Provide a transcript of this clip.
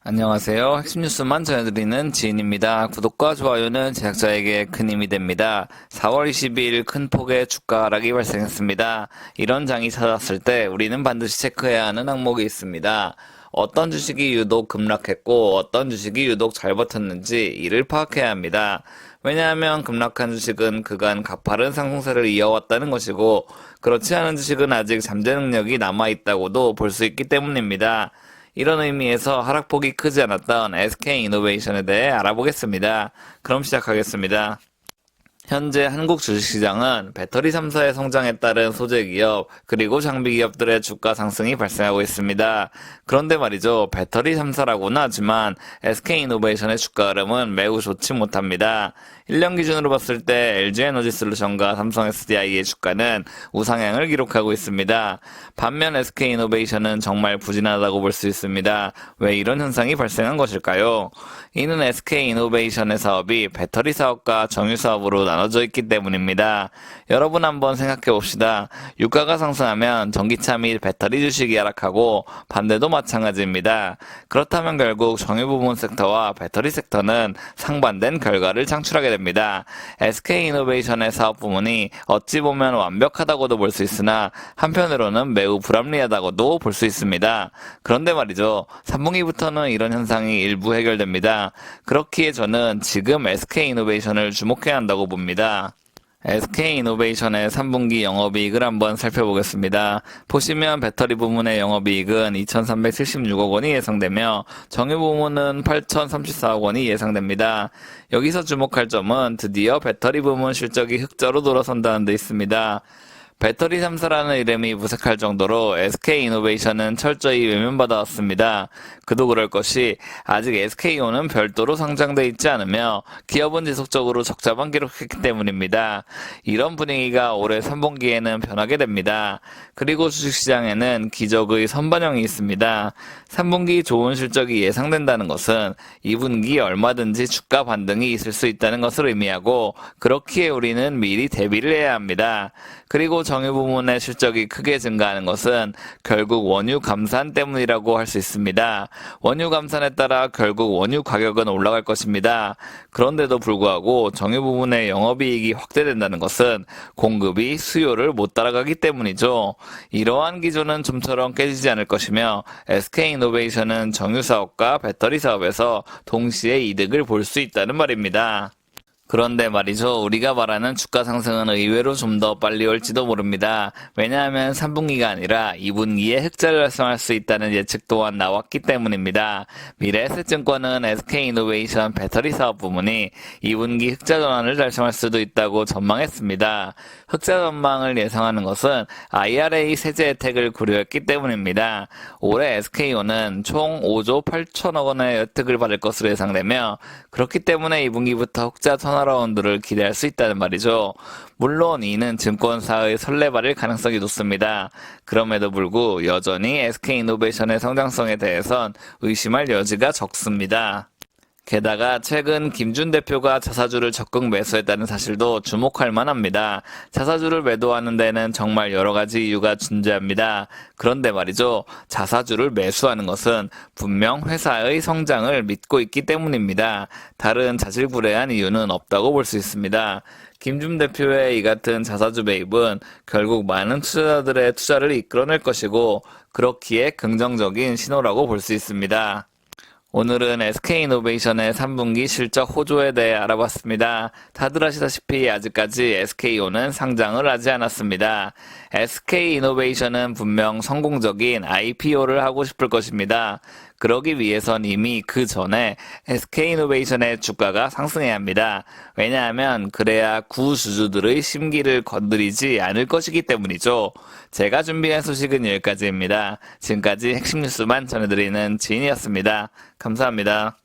안녕하세요. 핵심 뉴스만 전해드리는 지인입니다. 구독과 좋아요는 제작자에게 큰 힘이 됩니다. 4월 22일 큰 폭의 주가 하락이 발생했습니다. 이런 장이 찾아왔을 때 우리는 반드시 체크해야 하는 항목이 있습니다. 어떤 주식이 유독 급락했고 어떤 주식이 유독 잘 버텼는지 이를 파악해야 합니다. 왜냐하면 급락한 주식은 그간 가파른 상승세를 이어왔다는 것이고 그렇지 않은 주식은 아직 잠재 능력이 남아있다고도 볼 수 있기 때문입니다. 이런 의미에서 하락폭이 크지 않았던 SK이노베이션에 대해 알아보겠습니다. 그럼 시작하겠습니다. 현재 한국 주식시장은 배터리 3사의 성장에 따른 소재기업 그리고 장비기업들의 주가 상승이 발생하고 있습니다. 그런데 말이죠. 배터리 3사라고는 하지만 SK이노베이션의 주가 흐름은 매우 좋지 못합니다. 1년 기준으로 봤을 때 LG에너지솔루션과 삼성 SDI의 주가는 우상향을 기록하고 있습니다. 반면 SK이노베이션은 정말 부진하다고 볼 수 있습니다. 왜 이런 현상이 발생한 것일까요? 이는 SK이노베이션의 사업이 배터리 사업과 정유 사업으로 나눠져 있기 때문입니다. 여러분 한번 생각해 봅시다. 유가가 상승하면 전기차 및 배터리 주식이 하락하고 반대도 마찬가지입니다. 그렇다면 결국 정유 부문 섹터와 배터리 섹터는 상반된 결과를 창출하게 됩니다. SK이노베이션의 사업 부문이 어찌 보면 완벽하다고도 볼 수 있으나 한편으로는 매우 불합리하다고도 볼 수 있습니다. 그런데 말이죠. 3분기부터는 이런 현상이 일부 해결됩니다. 그렇기에 저는 지금 SK이노베이션을 주목해야 한다고 봅니다. SK이노베이션의 3분기 영업이익을 한번 살펴보겠습니다. 보시면 배터리 부문의 영업이익은 2,376억 원이 예상되며 정유 부문은 8,034억 원이 예상됩니다. 여기서 주목할 점은 드디어 배터리 부문 실적이 흑자로 돌아선다는 데 있습니다. 배터리 3사라는 이름이 무색할 정도로 SK이노베이션은 철저히 외면받아왔습니다. 그도 그럴 것이 아직 SK온은 별도로 상장돼 있지 않으며 기업은 지속적으로 적자만 기록했기 때문입니다. 이런 분위기가 올해 3분기에는 변하게 됩니다. 그리고 주식시장에는 기적의 선반영이 있습니다. 3분기 좋은 실적이 예상된다는 것은 2분기 얼마든지 주가 반등이 있을 수 있다는 것을 의미하고 그렇기에 우리는 미리 대비를 해야 합니다. 그리고 정유 부문의 실적이 크게 증가하는 것은 결국 원유 감산 때문이라고 할 수 있습니다. 원유 감산에 따라 결국 원유 가격은 올라갈 것입니다. 그런데도 불구하고 정유 부문의 영업이익이 확대된다는 것은 공급이 수요를 못 따라가기 때문이죠. 이러한 기조는 좀처럼 깨지지 않을 것이며 SK이노베이션은 정유 사업과 배터리 사업에서 동시에 이득을 볼 수 있다는 말입니다. 그런데 말이죠. 우리가 말하는 주가 상승은 의외로 좀 더 빨리 올지도 모릅니다. 왜냐하면 3분기가 아니라 2분기에 흑자를 달성할 수 있다는 예측 또한 나왔기 때문입니다. 미래에셋증권은 SK이노베이션 배터리 사업 부문이 2분기 흑자 전환을 달성할 수도 있다고 전망했습니다. 흑자 전망을 예상하는 것은 IRA 세제 혜택을 고려했기 때문입니다. 올해 SK온은 총 5조 8천억 원의 혜택을 받을 것으로 예상되며 그렇기 때문에 2분기부터 흑자 턴어라운드를 기대할 수 있다는 말이죠. 물론 이는 증권사의 설레발일 가능성이 높습니다. 그럼에도 불구하고 여전히 SK이노베이션의 성장성에 대해선 의심할 여지가 적습니다. 게다가 최근 김준 대표가 자사주를 적극 매수했다는 사실도 주목할 만합니다. 자사주를 매도하는 데는 정말 여러 가지 이유가 존재합니다. 그런데 말이죠. 자사주를 매수하는 것은 분명 회사의 성장을 믿고 있기 때문입니다. 다른 자질구레한 이유는 없다고 볼 수 있습니다. 김준 대표의 이 같은 자사주 매입은 결국 많은 투자자들의 투자를 이끌어낼 것이고 그렇기에 긍정적인 신호라고 볼 수 있습니다. 오늘은 SK이노베이션의 3분기 실적 호조에 대해 알아봤습니다. 다들 아시다시피 아직까지 SK온은 상장을 하지 않았습니다. SK이노베이션은 분명 성공적인 IPO를 하고 싶을 것입니다. 그러기 위해선 이미 그 전에 SK이노베이션의 주가가 상승해야 합니다. 왜냐하면 그래야 구주주들의 심기를 건드리지 않을 것이기 때문이죠. 제가 준비한 소식은 여기까지입니다. 지금까지 핵심 뉴스만 전해드리는 지인이었습니다. 감사합니다.